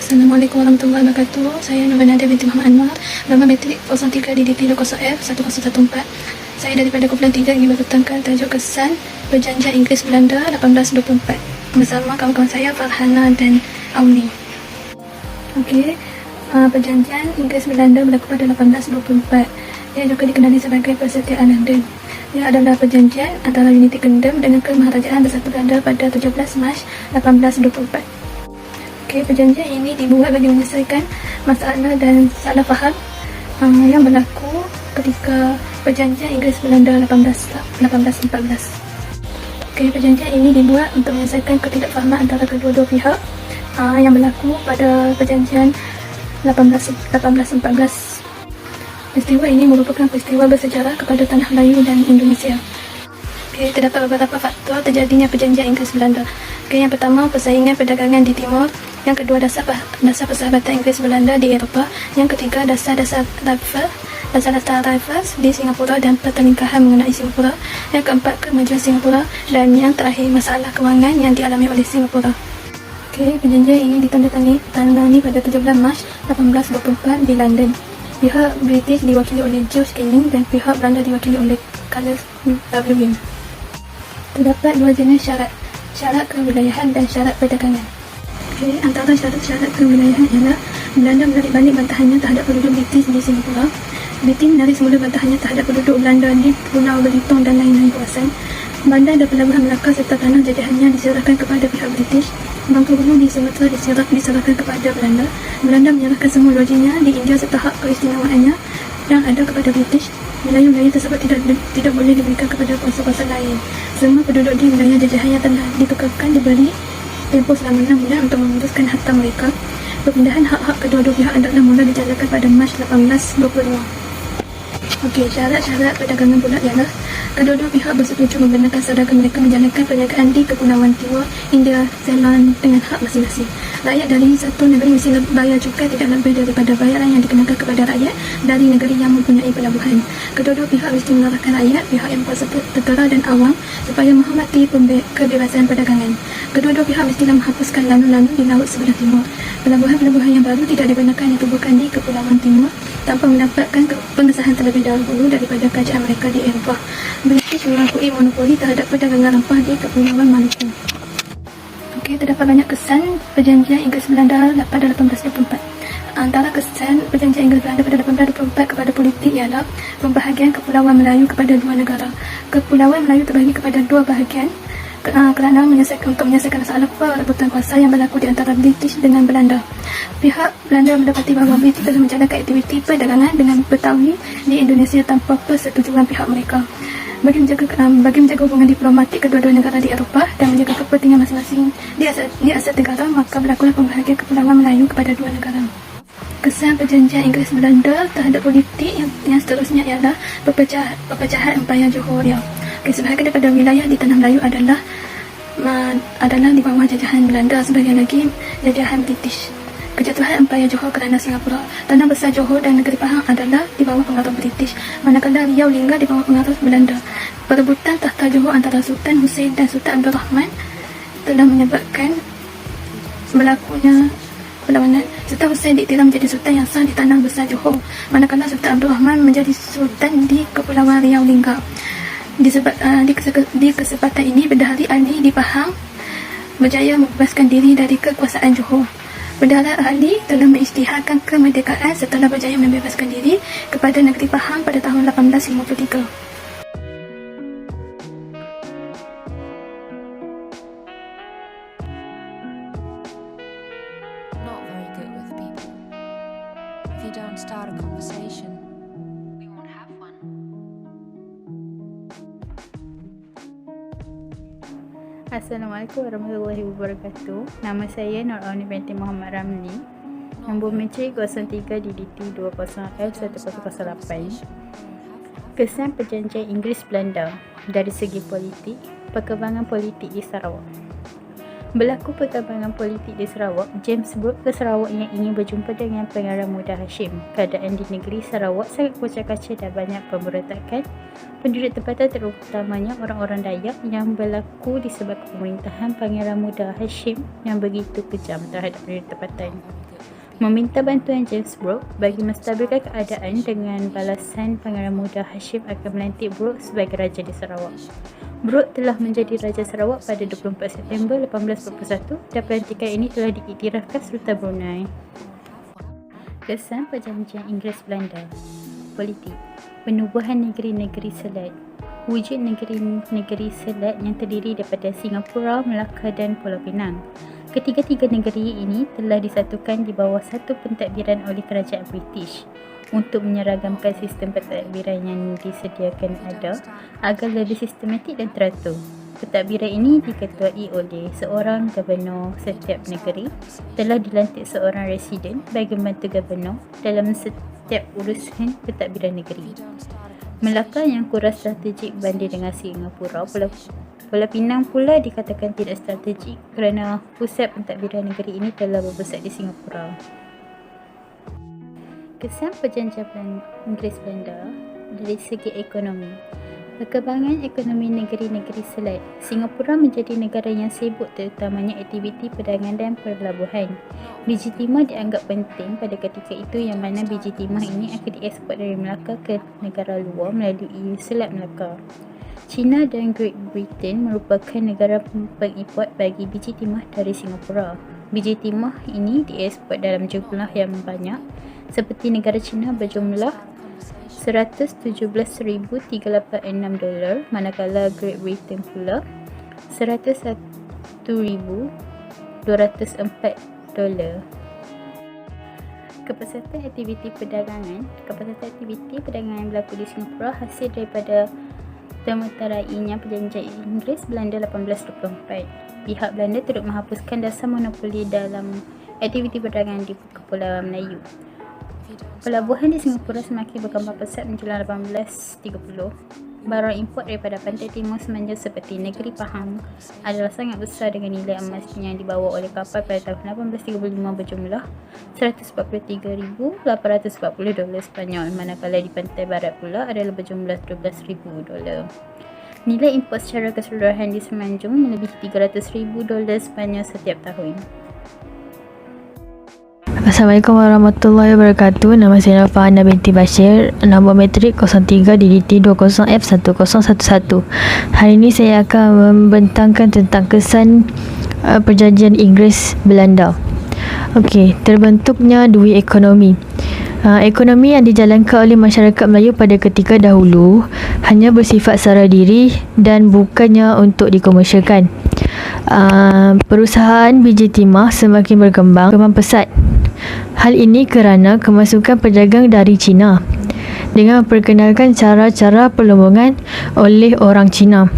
Assalamualaikum warahmatullahi wabarakatuh. Saya Nur Nadia binti Muhammad Anwar, Nama Metrik 03 DDT 20F 1014. Saya daripada kumpulan 3 ingin bertentangkan tajuk kesan Perjanjian Inggeris Belanda 1824 bersama kawan-kawan saya Farhana dan Auni. Perjanjian Inggeris Belanda berlaku pada 1824. Ia juga dikenali sebagai Persetiaan London. Ia adalah perjanjian antara United Kingdom dengan Kemaharajaan Bersatu Belanda pada 17 Mac 1824. Perjanjian ini dibuat bagi menyelesaikan masalah dan salah faham yang berlaku ketika Perjanjian Inggeris Belanda 1814. Perjanjian ini dibuat untuk menyelesaikan ketidakfahaman antara kedua-dua pihak yang berlaku pada Perjanjian 1814. Peristiwa ini merupakan peristiwa bersejarah kepada Tanah Melayu dan Indonesia. Terdapat beberapa faktor terjadinya Perjanjian Inggeris Belanda. Yang pertama, persaingan perdagangan di timur. Yang kedua, dasar persahabatan Inggeris Belanda di Eropah. Yang ketiga, dasar-dasar rifles di Singapura dan pertelingkahan mengenai Singapura. Yang keempat, kemajuan Singapura. Dan yang terakhir, masalah kewangan yang dialami oleh Singapura. Perjanjian ini ditandatangani pada 17 Mac 1824 di London. Pihak British diwakili oleh George Canning dan pihak Belanda diwakili oleh Carlos W. Terdapat dua jenis syarat kewilayahan dan syarat perdagangan. Antara syarat-syarat kewilayahan ialah Belanda menarik balik bantahannya terhadap penduduk British di Singapura. British menarik semula bantahannya terhadap penduduk Belanda di Pulau Belitung dan lain-lain kawasan. Bandar dan pelabuhan Melaka serta tanah jajahannya diserahkan kepada pihak British. Bangka-Belitung di Sumatera diserahkan kepada Belanda. Belanda menyerahkan semua lojinya di India serta hak keistimewaannya yang ada kepada British. Wilayah-wilayah tersebut tidak boleh diberikan kepada kuasa-kuasa lain. Semua penduduk di wilayah jajahannya telah ditukarkan diberi tempoh selama 6 bulan untuk memutuskan harta mereka. Perpindahan hak-hak kedua-dua pihak adalah mula dijalankan pada Mac 1825. Syarat-syarat perdagangan pula ialah kedua-dua pihak bersetuju membenarkan saudara mereka menjalankan perniagaan di Kepulauan Timur India Zealand dengan hak masing-masing. Rakyat dari satu negeri mesti bayar cukai tidak lebih daripada bayaran yang dikenakan kepada rakyat dari negeri yang mempunyai pelabuhan. Kedua-dua pihak mesti mengarahkan rakyat, pihak yang kuasa tentera dan awam supaya menghormati kebebasan perdagangan. Kedua-dua pihak mestilah menghapuskan lalu-lalu di laut sebelah timur. Pelabuhan-pelabuhan yang baru tidak dibenarkan ditubuhkan di Kepulauan Timur tanpa mendapatkan pengesahan terlebih dahulu daripada kerajaan mereka di Eropah. British mengakui monopoli terhadap perdagangan rempah di Kepulauan Maluku. Terdapat banyak kesan Perjanjian Inggeris Belanda pada 1824. Antara kesan Perjanjian Inggeris Belanda pada 1824 kepada politik ialah pembahagian Kepulauan Melayu kepada dua negara. Kepulauan Melayu terbahagi kepada dua bahagian kerana untuk menyelesaikan masalah perebutan kuasa yang berlaku di antara British dengan Belanda. Pihak Belanda mendapati bahawa British telah menjalankan aktiviti perdagangan dengan Betawi di Indonesia tanpa persetujuan pihak mereka. Bagi menjaga hubungan diplomatik kedua-dua negara di Eropah dan menjaga kepentingan masing-masing di Asia Tenggara, maka berlakulah pembahagian Kepulauan Melayu kepada dua negara. Kesan Perjanjian Inggeris Belanda terhadap politik yang seterusnya ialah perpecahan Empayar Johor Riau. Sebahagian daripada wilayah di Tanah Melayu adalah di bawah jajahan Belanda, sebahagian lagi jajahan British. Kejatuhan Empayar Johor kerana Singapura. Tanah besar Johor dan negeri Pahang adalah di bawah pengaruh British, manakala Riau Lingga di bawah pengaruh Belanda. Perebutan takhta Johor antara Sultan Hussein dan Sultan Abdul Rahman telah menyebabkan berlakunya perlawanan. Sultan Hussein diiktiraf menjadi Sultan yang sah di tanah besar Johor, manakala Sultan Abdul Rahman menjadi Sultan di Kepulauan Riau Lingga. Di kesempatan ini, Bendahari Ali di Pahang berjaya membebaskan diri dari kekuasaan Johor. Bendahara Ali telah mengisytiharkan kemerdekaan setelah berjaya membebaskan diri kepada negeri Pahang pada tahun 1853. Not very good with people. If you don't start a conversation, we won't have one. Assalamualaikum warahmatullahi wabarakatuh. Nama saya Nur Auni binti Muhammad Ramli. Nombor Metrik 03 DDT 20F 1008. Kesan Perjanjian Inggeris Belanda dari segi politik, perkembangan politik di Sarawak. Berlaku perkembangan politik di Sarawak, James Brooke ke Sarawak yang ingin berjumpa dengan Pengarah Muda Hashim. Keadaan di negeri Sarawak sangat kocar-kacir dan banyak pemberontakan penduduk tempatan, terutamanya orang-orang Dayak, yang berlaku disebabkan pemerintahan Pengarah Muda Hashim yang begitu kejam terhadap penduduk tempatan. meminta bantuan James Brooke bagi menstabilkan keadaan dengan balasan Pangeran Muda Hashim akan melantik Brooke sebagai Raja di Sarawak. Brooke telah menjadi Raja Sarawak pada 24 September 1841 dan pelantikan ini telah diiktirafkan Sultan Brunei. Kesan Perjanjian Inggeris-Belanda. Politik. Penubuhan negeri-negeri selat. Wujud negeri-negeri selat yang terdiri daripada Singapura, Melaka dan Pulau Pinang. Ketiga-tiga negeri ini telah disatukan di bawah satu pentadbiran oleh kerajaan British untuk menyeragamkan sistem pentadbiran yang disediakan ada agar lebih sistematik dan teratur. Pentadbiran ini diketuai oleh seorang gubernur setiap negeri, telah dilantik seorang residen bagi membantu gubernur dalam setiap urusan pentadbiran negeri. Melaka yang kurang strategik banding dengan Singapura, Pulau Pinang pula dikatakan tidak strategik kerana pusat pentadbiran negeri ini telah berpusat di Singapura. Kesan Perjanjian Inggeris-Belanda dari segi ekonomi. Perkembangan ekonomi negeri-negeri selat. Singapura menjadi negara yang sibuk terutamanya aktiviti perdagangan dan pelabuhan. Biji timah dianggap penting pada ketika itu yang mana biji timah ini akan diekspor dari Melaka ke negara luar melalui Selat Melaka. China dan Great Britain merupakan negara pengimport bagi biji timah dari Singapura. Biji timah ini diekspor dalam jumlah yang banyak seperti negara China berjumlah $117,386, manakala Great Britain pula $101,204. Kepesatan aktiviti perdagangan yang berlaku di Singapura hasil daripada termeterainya Perjanjian Inggeris-Belanda 1824. Pihak Belanda turut menghapuskan dasar monopoli dalam aktiviti perdagangan di Kepulauan Melayu. Pelabuhan di Singapura semakin berkembang pesat menjelang 1830. Barang import daripada pantai timur semenanjung seperti negeri Pahang adalah sangat besar dengan nilai emas yang dibawa oleh kapal pada tahun 1835 berjumlah $143,840 Spanyol, manakala di pantai barat pula adalah berjumlah $12,000. Nilai import secara keseluruhan di semenanjung melebihi $300,000 Spanyol setiap tahun. Assalamualaikum warahmatullahi wabarakatuh. Nama saya Fahana binti Bashir, nombor metrik 03 DDT 20F1011. Hari ini saya akan membentangkan tentang kesan Perjanjian Inggeris-Belanda. Okey, terbentuknya duit ekonomi. Ekonomi yang dijalankan oleh masyarakat Melayu pada ketika dahulu hanya bersifat sara diri dan bukannya untuk dikomersialkan. Perusahaan biji timah semakin berkembang pesat. Hal ini kerana kemasukan pedagang dari China dengan memperkenalkan cara-cara perlombongan oleh orang China.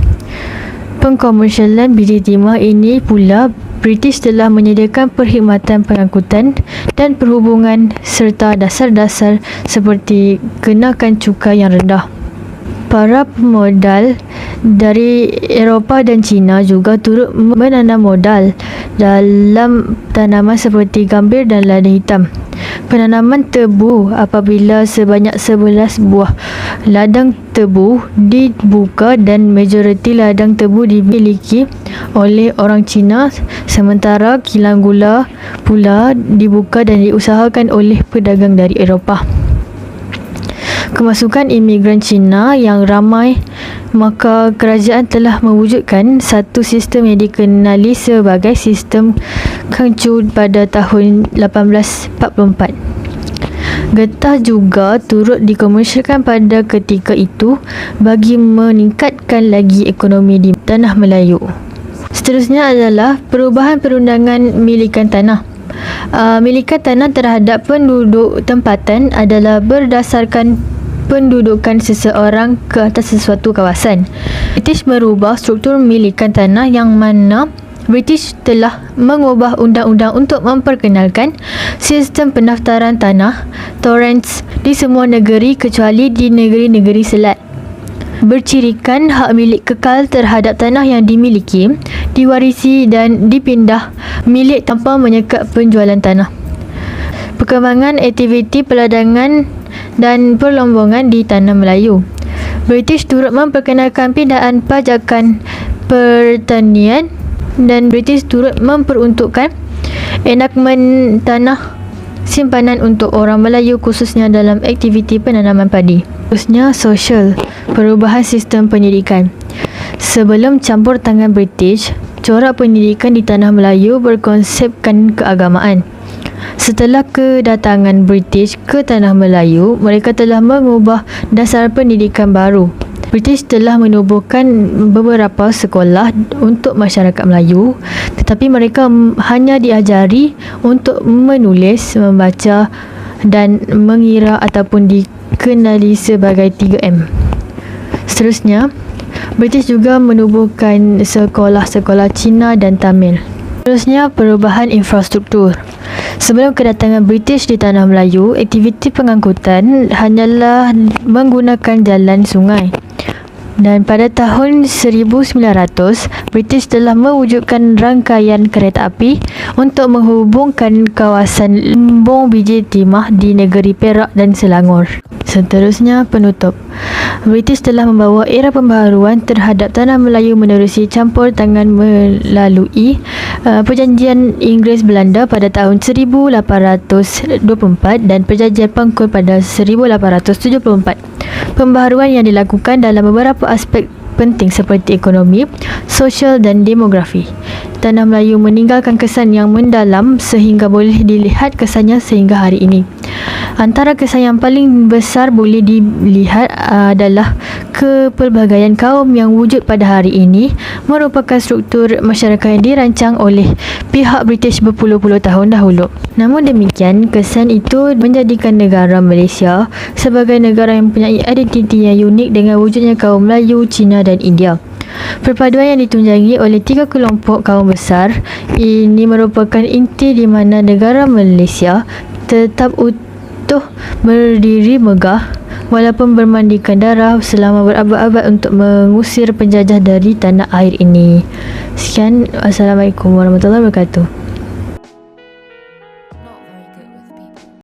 Pengkomersialan biji timah ini pula British telah menyediakan perkhidmatan pengangkutan dan perhubungan serta dasar-dasar seperti kenakan cukai yang rendah. Para pemodal dari Eropah dan China juga turut menanam modal dalam tanaman seperti gambir dan lada hitam. Penanaman tebu apabila sebanyak 11 buah ladang tebu dibuka dan majoriti ladang tebu dimiliki oleh orang Cina, sementara kilang gula pula dibuka dan diusahakan oleh pedagang dari Eropah. Kemasukan imigran Cina yang ramai, maka kerajaan telah mewujudkan satu sistem yang dikenali sebagai sistem Kangcu pada tahun 1844. Getah juga turut dikomersialkan pada ketika itu bagi meningkatkan lagi ekonomi di tanah Melayu. Seterusnya adalah perubahan perundangan milikan tanah. Milikan tanah terhadap penduduk tempatan adalah berdasarkan pendudukan seseorang ke atas sesuatu kawasan. British merubah struktur milikan tanah yang mana British telah mengubah undang-undang untuk memperkenalkan sistem pendaftaran tanah torrents di semua negeri kecuali di negeri-negeri selat. Bercirikan hak milik kekal terhadap tanah yang dimiliki, diwarisi dan dipindah milik tanpa menyekat penjualan tanah. Perkembangan aktiviti perdagangan dan perlombongan di tanah Melayu. British turut memperkenalkan pindaan pajakan pertanian dan British turut memperuntukkan enakmen tanah simpanan untuk orang Melayu khususnya dalam aktiviti penanaman padi. Terusnya, sosial, perubahan sistem pendidikan. Sebelum campur tangan British, corak pendidikan di tanah Melayu berkonsepkan keagamaan. Setelah kedatangan British ke tanah Melayu, mereka telah mengubah dasar pendidikan baru. British telah menubuhkan beberapa sekolah untuk masyarakat Melayu, tetapi mereka hanya diajari untuk menulis, membaca dan mengira ataupun dikenali sebagai 3M. Seterusnya, British juga menubuhkan sekolah-sekolah Cina dan Tamil. Seterusnya, perubahan infrastruktur. Sebelum kedatangan British di tanah Melayu, aktiviti pengangkutan hanyalah menggunakan jalan sungai. Dan pada tahun 1900, British telah mewujudkan rangkaian kereta api untuk menghubungkan kawasan Lembong Biji Timah di negeri Perak dan Selangor. Seterusnya, penutup. British telah membawa era pembaharuan terhadap tanah Melayu menerusi campur tangan melalui perjanjian Inggeris-Belanda pada tahun 1824 dan perjanjian Pengkor pada 1874. Pembaharuan yang dilakukan dalam beberapa aspek penting seperti ekonomi, sosial dan demografi. Tanah Melayu meninggalkan kesan yang mendalam sehingga boleh dilihat kesannya sehingga hari ini. Antara kesan yang paling besar boleh dilihat adalah kepelbagaian kaum yang wujud pada hari ini merupakan struktur masyarakat yang dirancang oleh pihak British berpuluh-puluh tahun dahulu. Namun demikian, kesan itu menjadikan negara Malaysia sebagai negara yang mempunyai identiti yang unik dengan wujudnya kaum Melayu, Cina dan India. Perpaduan yang ditunjangi oleh 3 kelompok kaum besar ini merupakan inti di mana negara Malaysia tetap utuh berdiri megah walaupun bermandikan darah selama berabad-abad untuk mengusir penjajah dari tanah air ini. Sekian, Assalamualaikum warahmatullahi wabarakatuh.